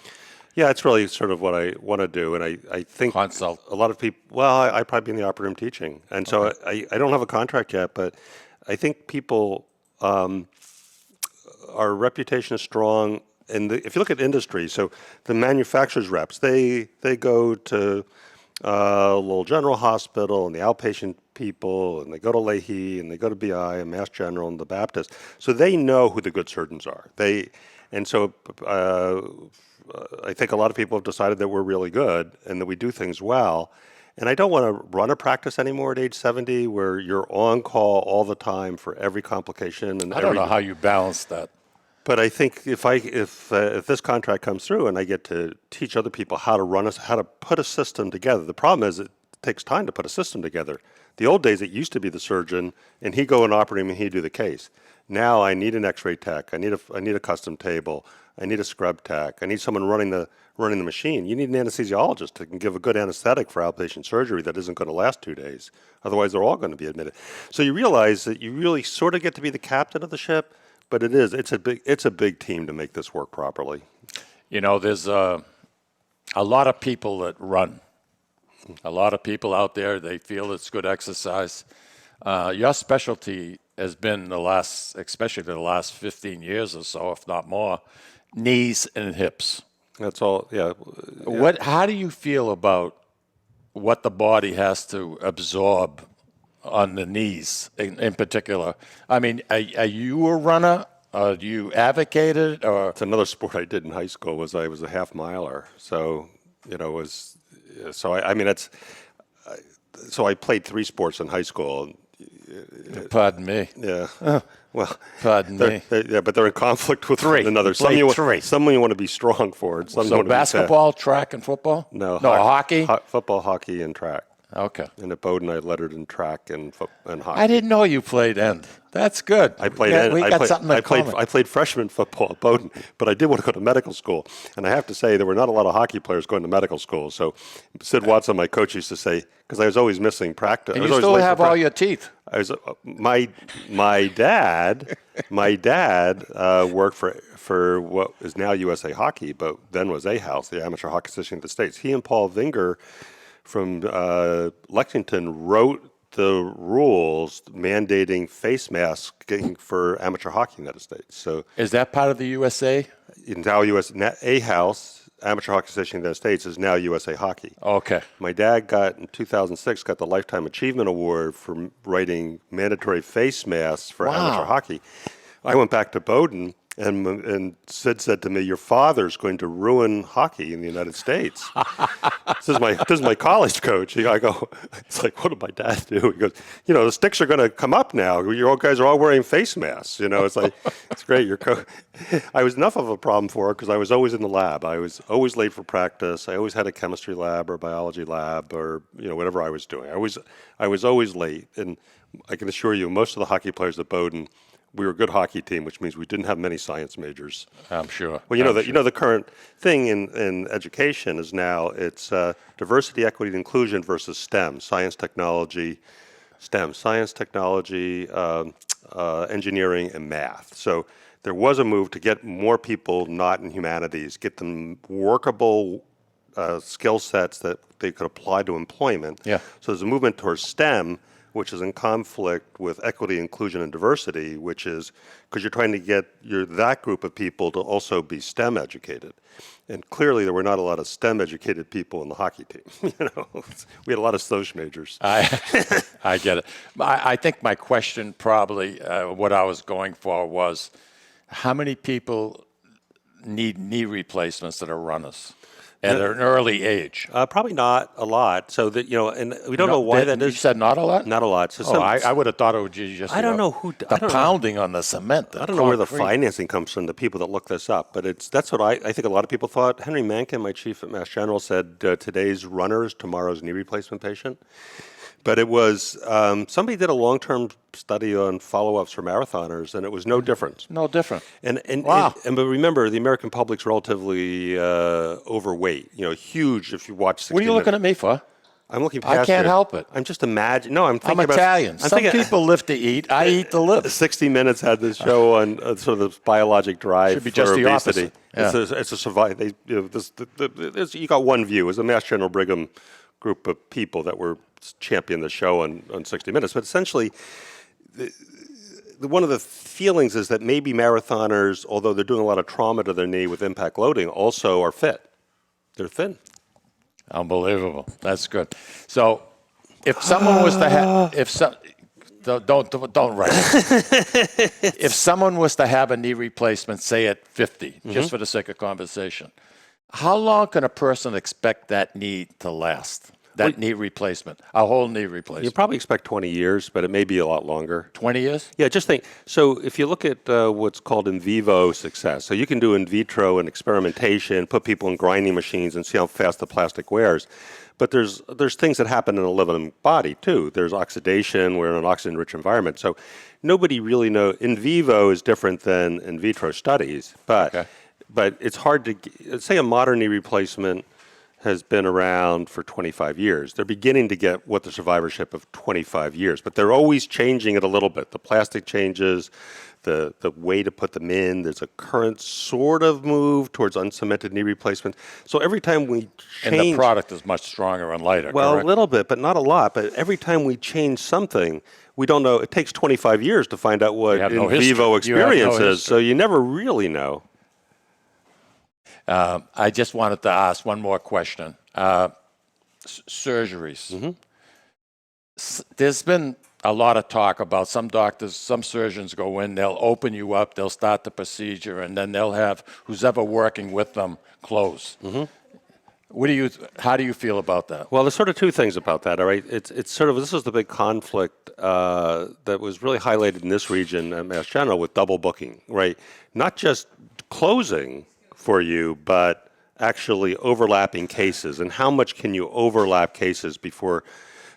Yeah, it's really sort of what I want to do. And I think Consult. A lot of people, I'd probably be in the operating room teaching. And so I don't have a contract yet, but I think people, our reputation is strong. And if you look at industry, so the manufacturers reps, they go to Lowell General Hospital and the outpatient people, and they go to Leahy, and they go to BI and Mass General and the Baptist. So they know who the good surgeons are. So I think a lot of people have decided that we're really good and that we do things well. And I don't want to run a practice anymore at age 70 where you're on call all the time for every complication. And I don't know how you balance that. But I think if this contract comes through and I get to teach other people how to how to put a system together, the problem is takes time to put a system together. The old days, it used to be the surgeon, and he'd go in operating room and he'd do the case. Now I need an X-ray tech. I need a custom table. I need a scrub tech. I need someone running the machine. You need an anesthesiologist who can give a good anesthetic for outpatient surgery that isn't going to last 2 days. Otherwise, they're all going to be admitted. So you realize that you really sort of get to be the captain of the ship, but it's a big team to make this work properly. You know, there's a lot of people that run. A lot of people out there, they feel it's good exercise. Your specialty has been especially the last 15 years or so, if not more, knees and hips. That's all, yeah. How do you feel about what the body has to absorb on the knees in particular? I mean, are you a runner? Do you advocate it? Or it's another sport I did in high school. I was a half miler, so I played 3 sports in high school. Pardon me. Yeah. Well, pardon me. But they're in conflict with one another. Some you want to be strong for it. So basketball, track, and football? No, hockey? Football, hockey, and track. Okay. And at Bowdoin, I lettered in track and hockey. I didn't know you played end. That's good. I played end. I played freshman football at Bowdoin, but I did want to go to medical school. And I have to say, there were not a lot of hockey players going to medical school. So Sid Watson, my coach, used to say, because I was always missing practice. And you still have all your teeth. My dad worked for what is now USA Hockey, but then was A-House, the Amateur Hockey Association of the States. He and Paul Vinger from Lexington wrote the rules mandating face masking for amateur hockey in the United States. So is that part of the USA? Now A-House, Amateur Hockey Association of the United States, is now USA Hockey. Okay. My dad in 2006 got the Lifetime Achievement Award for writing mandatory face masks for amateur hockey. I went back to Bowdoin, and Sid said to me, "Your father's going to ruin hockey in the United States." This is my college coach. I go, it's like, what did my dad do? He goes, the sticks are going to come up now. You guys are all wearing face masks. It's like, it's great. I was enough of a problem for her because I was always in the lab. I was always late for practice. I always had a chemistry lab or biology lab or whatever I was doing. I was always late, and I can assure you, most of the hockey players at Bowdoin, we were a good hockey team, which means we didn't have many science majors. I'm sure. Well, the current thing in education is now it's diversity, equity, and inclusion versus STEM, science, technology, engineering, and math. So there was a move to get more people not in humanities, get them workable skill sets that they could apply to employment. Yeah. So there's a movement towards STEM, which is in conflict with equity, inclusion, and diversity, which is because you're trying to get that group of people to also be STEM educated. And clearly there were not a lot of STEM educated people in the hockey team. We had a lot of Soch majors. I get it. I think my question probably, what I was going for was, how many people need knee replacements that are runners? At an early age? Probably not a lot. So that, and we don't know why that is. You said not a lot? Not a lot. So I would have thought it would just, I don't know who. The pounding on the cement. I don't know where the financing comes from, the people that look this up, but that's what I think a lot of people thought. Henry Mankin, my chief at Mass General, said today's runner is tomorrow's knee replacement patient. But it was, somebody did a long-term study on follow-ups for marathoners, and it was no different. No different. Wow. But remember, the American public's relatively overweight. Huge if you watch 60 What are you looking at me for? I'm looking past I can't help it. I'm just imagining. No, I'm thinking I'm Italian. Some people live to eat. I eat to live. 60 Minutes had this show on sort of the biologic drive Should be for just obesity. the opposite. Yeah. It's a survival. You got one view. It was a Mass General Brigham group of people that were championing the show on 60 Minutes. But essentially, one of the feelings is that maybe marathoners, although they're doing a lot of trauma to their knee with impact loading, also are fit. They're thin. Unbelievable. That's good. So, if someone was to have, don't write it. If someone was to have a knee replacement, say at 50, just for the sake of conversation, how long can a person expect that knee to last? that knee replacement, a whole knee replacement? You probably expect 20 years, but it may be a lot longer. 20 years? Yeah, just think. So if you look at what's called in vivo success, so you can do in vitro and experimentation, put people in grinding machines and see how fast the plastic wears. But there's things that happen in a living body, too. There's oxidation. We're in an oxygen-rich environment. So nobody really knows. In vivo is different than in vitro studies. But it's hard to, say a modern knee replacement has been around for 25 years. They're beginning to get what the survivorship of 25 years, but they're always changing it a little bit. The plastic changes, the way to put them in. There's a current sort of move towards uncemented knee replacement. So every time we change... And the product is much stronger and lighter, Well, correct? a little bit, but not a lot. But every time we change something, we don't know. It takes 25 years to find out what in vivo experience is, so you never really know. I just wanted to ask one more question. Surgeries. There's been a lot of talk about some doctors, some surgeons go in, they'll open you up, they'll start the procedure, and then they'll have who's ever working with them close. How do you feel about that? Well, there's sort of two things about that, all right? It's sort of, this is the big conflict that was really highlighted in this region at Mass General with double booking, right? Not just closing for you, but actually overlapping cases. And how much can you overlap cases before,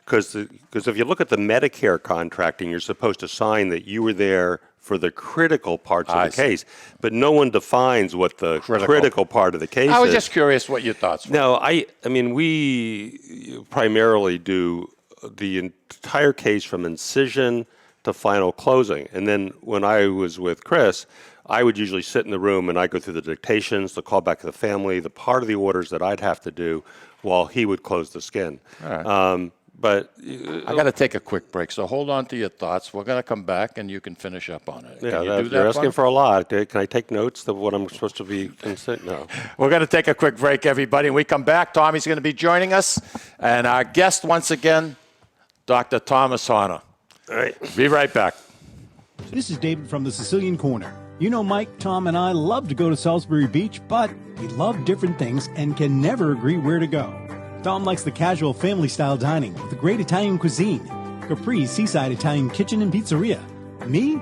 because if you look at the Medicare contracting, you're supposed to sign that you were there for the critical parts of the case, but no one defines what the critical part of the case is. I was just curious what your thoughts were. No, I mean, we primarily do the entire case from incision to final closing. And then when I was with Chris, I would usually sit in the room and I'd go through the dictations, the call back to the family, the part of the orders that I'd have to do while he would close the skin. All right. But I got to take a quick break, so hold on to your thoughts. We're going to come back and you can finish up on it. Yeah, Can you do that you're asking me? for a lot. Can I take notes of what I'm supposed to be considering? No. We're going to take a quick break, everybody. When we come back, Tommy's going to be joining us. And our guest, once again, Dr. Thomas Hoerner. All right. Be right back. This is David from the Sicilian Corner. You know, Mike, Tom, and I love to go to Salisbury Beach, but we love different things and can never agree where to go. Tom likes the casual family-style dining with the great Italian cuisine, Capri's Seaside Italian Kitchen and Pizzeria. Me?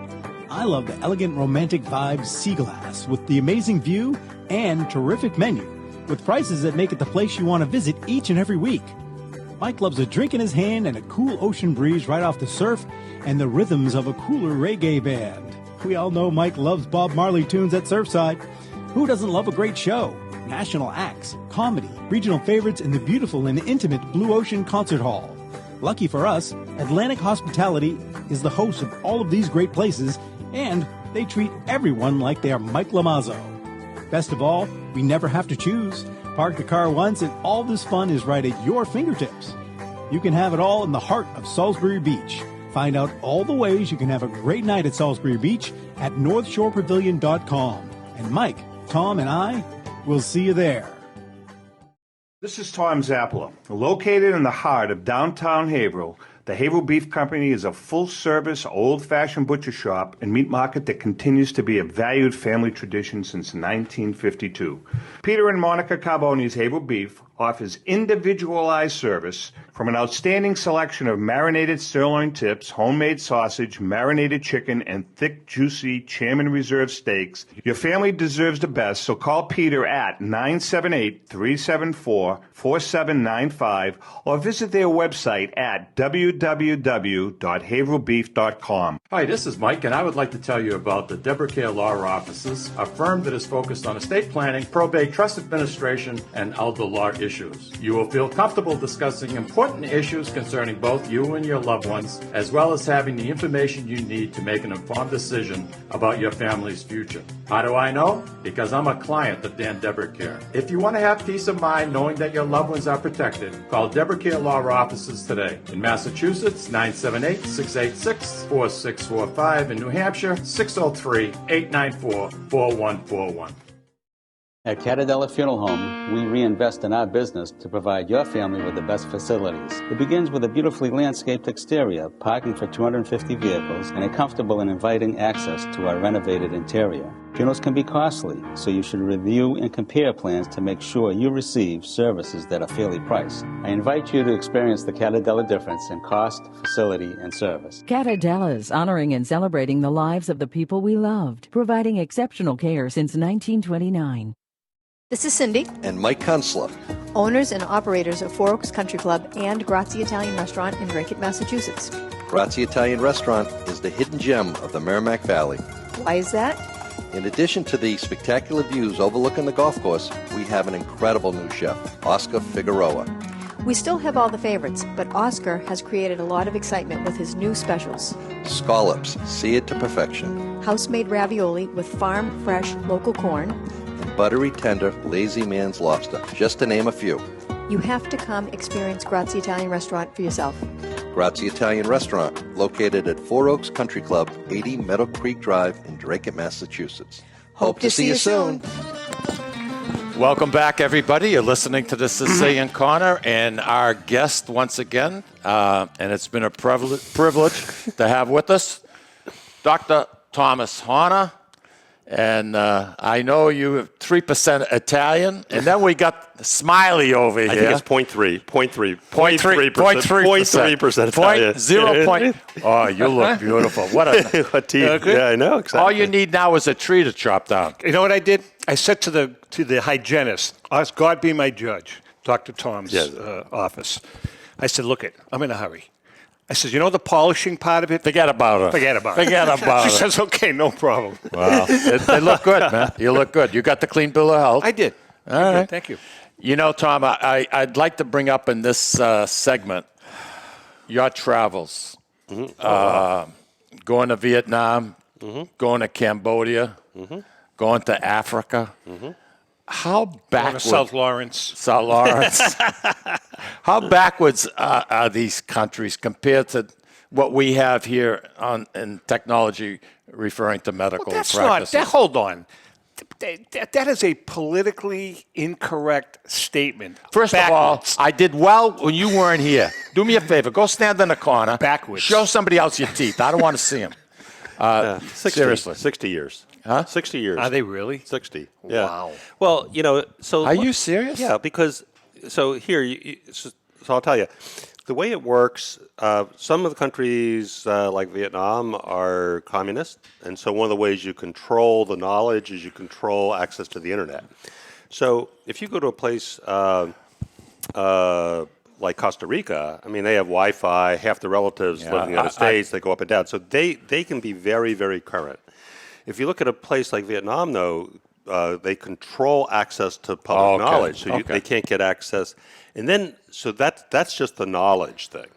I love the elegant romantic vibes Sea Glass with the amazing view and terrific menu with prices that make it the place you want to visit each and every week. Mike loves a drink in his hand and a cool ocean breeze right off the surf and the rhythms of a cooler reggae band. We all know Mike loves Bob Marley tunes at Surfside. Who doesn't love a great show? National acts, comedy, regional favorites, and the beautiful and intimate Blue Ocean Concert Hall. Lucky for us, Atlantic Hospitality is the host of all of these great places, and they treat everyone like they are Mike Lamazzo. Best of all, we never have to choose. Park the car once, and all this fun is right at your fingertips. You can have it all in the heart of Salisbury Beach. Find out all the ways you can have a great night at Salisbury Beach at NorthshorePavilion.com. And Mike, Tom, and I will see you there. This is Tom Zappala. Located in the heart of downtown Haverhill, the Haverhill Beef Company is a full-service, old-fashioned butcher shop and meat market that continues to be a valued family tradition since 1952. Peter and Monica Carboni's Haverhill Beef offers individualized service from an outstanding selection of marinated sirloin tips, homemade sausage, marinated chicken, and thick, juicy Chairman Reserve steaks. Your family deserves the best, so call Peter at 978-374-4795 or visit their website at www.haverhillbeef.com. Hi, this is Mike, and I would like to tell you about the Deborah Care Law Offices, a firm that is focused on estate planning, probate, trust administration, and elder law issues. You will feel comfortable discussing important issues concerning both you and your loved ones, as well as having the information you need to make an informed decision about your family's future. How do I know? Because I'm a client of Dan Deborah Care. If you want to have peace of mind knowing that your loved ones are protected, call Deborah Care Law Offices today. In Massachusetts, 978-686-4645. In New Hampshire, 603-894-4141. At Catadella Funeral Home, we reinvest in our business to provide your family with the best facilities. It begins with a beautifully landscaped exterior, parking for 250 vehicles, and a comfortable and inviting access to our renovated interior. Funerals can be costly, so you should review and compare plans to make sure you receive services that are fairly priced. I invite you to experience the Catadella difference in cost, facility, and service. Catadella's honoring and celebrating the lives of the people we loved, providing exceptional care since 1929. This is Cindy, And Mike Kunstler. owners and operators of Four Oaks Country Club and Grazie Italian Restaurant in Drake, Massachusetts. Grazie Italian Restaurant is the hidden gem of the Merrimack Valley. Why is that? In addition to the spectacular views overlooking the golf course, we have an incredible new chef, Oscar Figueroa. We still have all the favorites, but Oscar has created a lot of excitement with his new specials. Scallops, seared to perfection. House-made ravioli with farm-fresh local corn. And buttery, tender, lazy man's lobster, just to name a few. You have to come experience Grazie Italian Restaurant for yourself. Grazie Italian Restaurant, located at Four Oaks Country Club, 80 Meadow Creek Drive in Drake, Massachusetts. Hope to see you soon. Welcome back, everybody. You're listening to the Sicilian Corner, and our guest once again, and it's been a privilege to have with us, Dr. Thomas Hoerner. And I know you have 3% Italian, and then we got Smiley over here. I think it's 0.3%. 0.3% Italian. 0. Oh, you look beautiful. What a teeth. Yeah, I know, exactly. All you need now is a tree to chop down. You know what I did? I said to the hygienist, God be my judge, Dr. Tom's office. I said, look I'm in a hurry. I said, you know the polishing part of it? Forget about it. Forget about it. She says, okay, no problem. Wow. They look good, man. You look good. You got the clean bill of health? I did. All right. Thank you. You know, Tom, I'd like to bring up in this segment your travels. Going to Vietnam, going to Cambodia, going to Africa. How backwards? South Lawrence. South Lawrence. How backwards are these countries compared to what we have here in technology referring to medical practices? Hold on. That is a politically incorrect statement. First of all, I did well when you weren't here. Do me a favor. Go stand in the corner. Backwards. Show somebody else your teeth. I don't want to see them. 60 years. Huh? 60 years. Are they really? 60. Yeah. Wow. Well, so... Are you serious? Yeah, because... So here, so I'll tell you. The way it works, some of the countries like Vietnam are communist, and so one of the ways you control the knowledge is you control access to the internet. So if you go to a place like Costa Rica, I mean, they have Wi-Fi, half the relatives live in the United States, they go up and down. So they can be very, very current. If you look at a place like Vietnam, though, they control access to public knowledge, so they can't get access. And then, so that's just the knowledge thing.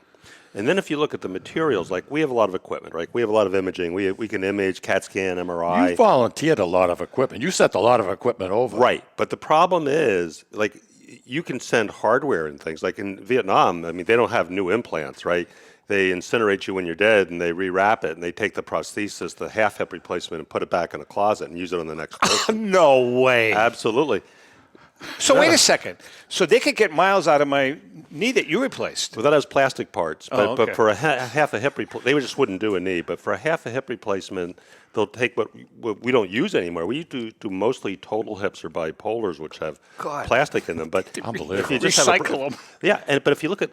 And then if you look at the materials, like we have a lot of equipment, right? We have a lot of imaging. We can image, CAT scan, MRI. You volunteered a lot of equipment. You sent a lot of equipment over. Right. But the problem is, like, you can send hardware and things. Like in Vietnam, I mean, they don't have new implants, right? They incinerate you when you're dead, and they rewrap it, and they take the prosthesis, the half hip replacement, and put it back in a closet and use it on the next person. No way. Absolutely. So wait a second. So they could get miles out of my knee that you replaced. Well, that has plastic parts, but for half a hip replacement, they just wouldn't do a knee. But for a half a hip replacement, they'll take what we don't use anymore. We do mostly total hips or bipolars, which have plastic in them. But unbelievable. If you just recycle them. Yeah, but if you look at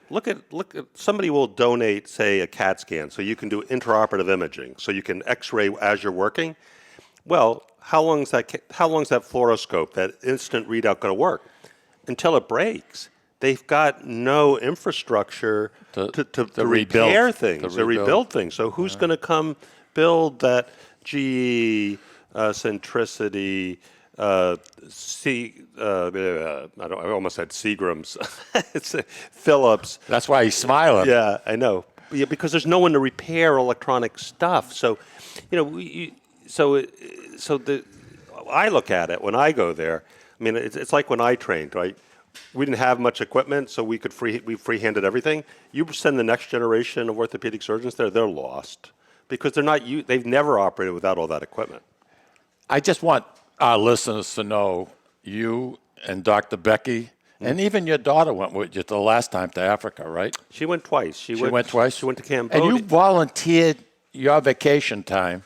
somebody will donate, say, a CAT scan, so you can do intraoperative imaging, so you can X-ray as you're working. Well, how long is that fluoroscope, that instant readout, going to work? Until it breaks. They've got no infrastructure to repair things, to rebuild things. So who's going to come build that GE, Centricity, I almost said Seagram's, it's Philips. That's why he's smiling. Yeah, I know. Yeah, because there's no one to repair electronic stuff. So, I look at it when I go there. I mean, it's like when I trained, right? We didn't have much equipment, so we free-handed everything. You send the next generation of orthopedic surgeons there, they're lost because they've never operated without all that equipment. I just want our listeners to know you and Dr. Becky, and even your daughter went with you the last time to Africa, right? She went twice. She went twice? She went to Cambodia. And you volunteered your vacation time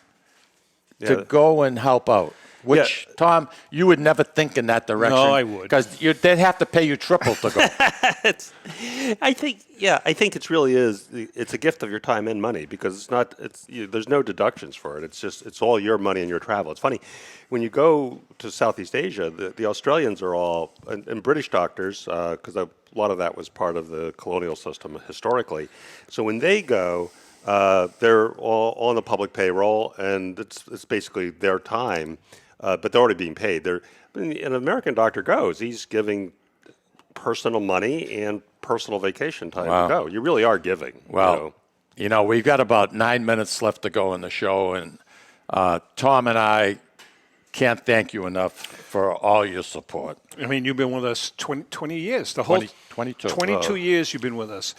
to go and help out, which, Tom, you would never think in that direction. No, I would. Because they'd have to pay you triple to go. I think it really is. It's a gift of your time and money because it's not. There's no deductions for it. It's all your money and your travel. It's funny when you go to Southeast Asia. The Australians are all and British doctors because a lot of that was part of the colonial system historically. So when they go, they're all on the public payroll, and it's basically their time, but they're already being paid. An American doctor goes, he's giving personal money and personal vacation time to go. You really are giving. Well, we've got about 9 minutes left to go in the show, and Tom and I can't thank you enough for all your support. I mean, you've been with us 20 years. The 22. 22 years you've been with us.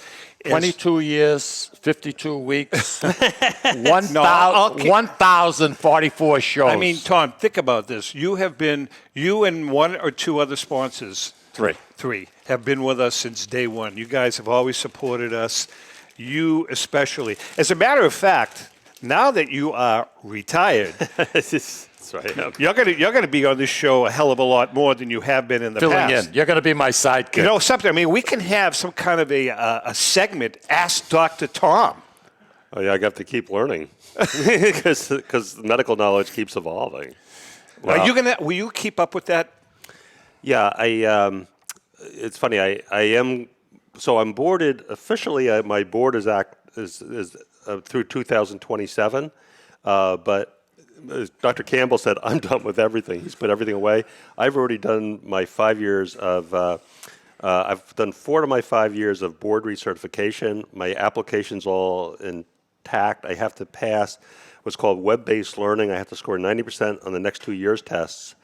22 years, 52 weeks, 1,044 shows. I mean, Tom, think about this. You and one or two other sponsors. Three have been with us since day one. You guys have always supported us. You especially. As a matter of fact, now that you are retired, that's right. You're gonna be on this show a hell of a lot more than you have been in the Filling past. in. You're going to be my sidekick. Something. I mean, we can have some kind of a segment. Ask Dr. Tom. Oh yeah, I have to keep learning because medical knowledge keeps evolving. Well, will you keep up with that? Yeah, it's funny. I am. So I'm boarded officially. My board is through 2027, but as Dr. Campbell said, I'm done with everything. He's put everything away. I've already done my 5 years of. I've done 4 of my 5 years of board recertification. My application's all intact. I have to pass what's called web-based learning. I have to score 90% on the next 2 years' tests.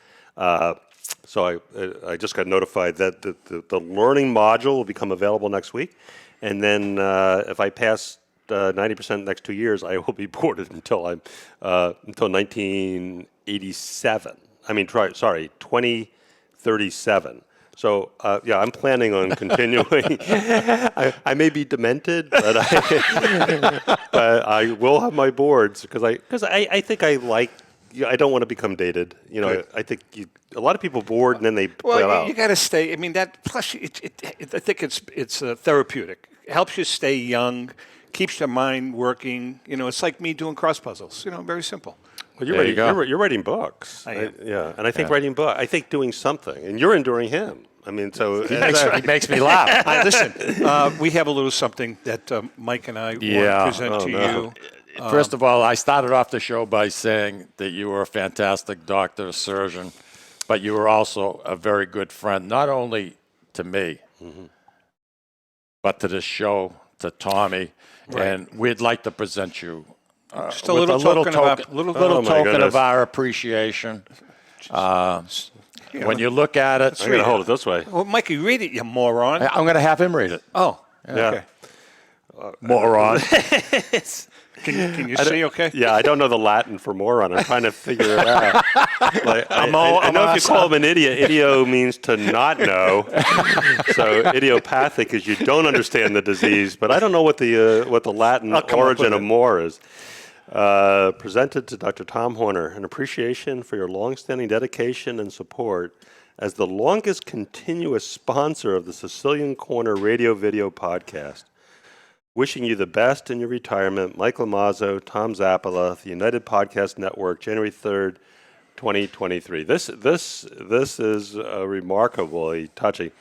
So I just got notified that the learning module will become available next week. And then if I pass 90% next 2 years, I will be boarded until 1987. 2037. So I'm planning on continuing. I may be demented, but I will have my boards because I think I like. I don't want to become dated. I think a lot of people board and then they bail out. You got to stay. I mean, that plus I think it's therapeutic. It helps you stay young, keeps your mind working. It's like me doing cross puzzles. Very simple. Well, you're writing books. I am. Yeah, and I think writing books. I think doing something, and you're enduring him. I mean, so he makes me laugh. Listen, we have a little something that Mike and I want to present to you. First of all, I started off the show by saying that you were a fantastic doctor, surgeon, but you were also a very good friend, not only to me, but to this show, to Tommy. Right. And we'd like to present you just a little token of our appreciation. When you look at it, I'm going to hold it this way. Well, Mikey, read it, you moron. I'm going to have him read it. Oh, yeah. Okay. Moron. Can you see okay? Yeah, I don't know the Latin for moron. I'm trying to figure it out. I know if you call him an idiot, idio means to not know. So idiopathic is you don't understand the disease, but I don't know what the Latin origin of more is. Presented to Dr. Tom Hoerner, an appreciation for your longstanding dedication and support as the longest continuous sponsor of the Sicilian Corner radio video podcast. Wishing you the best in your retirement, Mike Lamazzo, Tom Zappola, the United Podcast Network, January 3rd, 2023. This is remarkably touching.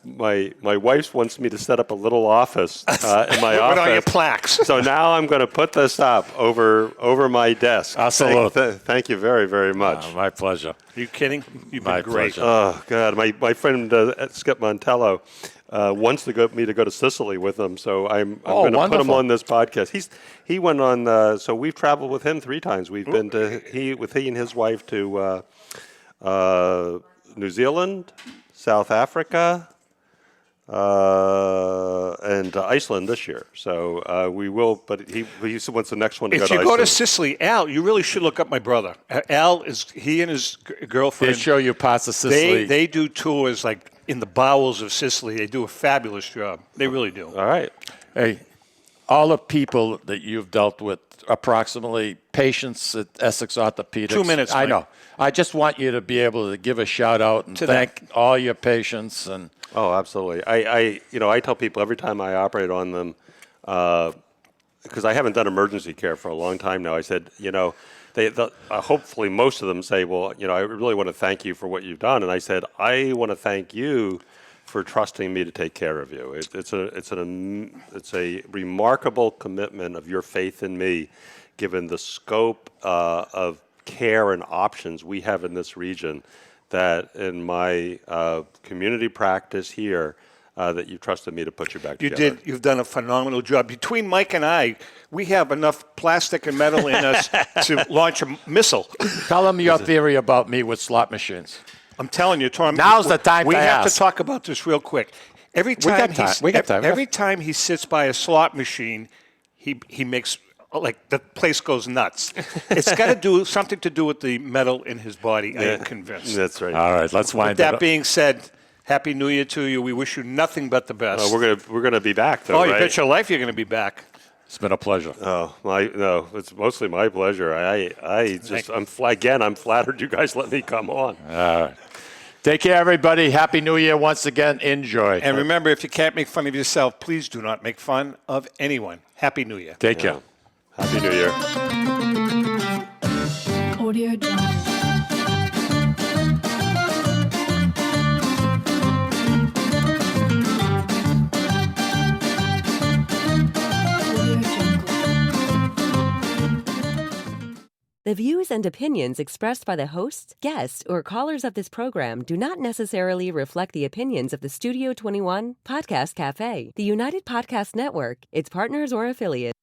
My wife wants me to set up a little office in my office. What are your plaques? So now I'm going to put this up over my desk. Absolutely. Thank you very, very much. My pleasure. Are you kidding? You've been my great. Pleasure. Oh, God. My friend Skip Montello wants me to go to Sicily with him, so I'm going to put him on this podcast. He went on. So we've traveled with him 3 times. We've been he and his wife to New Zealand, South Africa, and and Iceland this year. So we will, but he wants the next one to go to If you Iceland. go to Sicily, Al, you really should look up my brother. Al he and his girlfriend. They show you parts of Sicily. They do tours like in the bowels of Sicily. They do a fabulous job. They really do. All right. Hey, all the people that you've dealt with, approximately patients at Essex Orthopedics. 2 minutes, I Mike. know. I just want you to be able to give a shout out and To thank all your patients. And Oh, absolutely. I tell people every time I operate on them, because I haven't done emergency care for a long time now. I said, hopefully most of them say, well, I really want to thank you for what you've done. And I said, I want to thank you for trusting me to take care of you. It's a remarkable commitment of your faith in me, given the scope of care and options we have in this region, that in my community practice here, that you trusted me to put you back together. You've done a phenomenal job. Between Mike and I, we have enough plastic and metal in us to launch a missile. Tell them your theory about me with slot machines. I'm telling you, Tom. Now's the time we to have ask. to talk about this real quick. Every time Every time he sits by a slot machine, he makes the place goes nuts. It's got to do something to do with the metal in his body. I am convinced. That's right. All right, let's wind With it that up. being said, Happy New Year to you. We wish you nothing but the best. We're gonna be back though. You right? bet your life you're going to be back. It's been a pleasure. It's mostly my pleasure. I'm flattered you guys let me come on. All right. Take care, everybody. Happy New Year once again. Enjoy. And remember, if you can't make fun of yourself, please do not make fun of anyone. Happy New Year. Take care. Happy New Year. Audio Jungle. The views and opinions expressed by the hosts, guests, or callers of this program do not necessarily reflect the opinions of the Studio 21 Podcast Café, the United Podcast Network, its partners, or affiliates.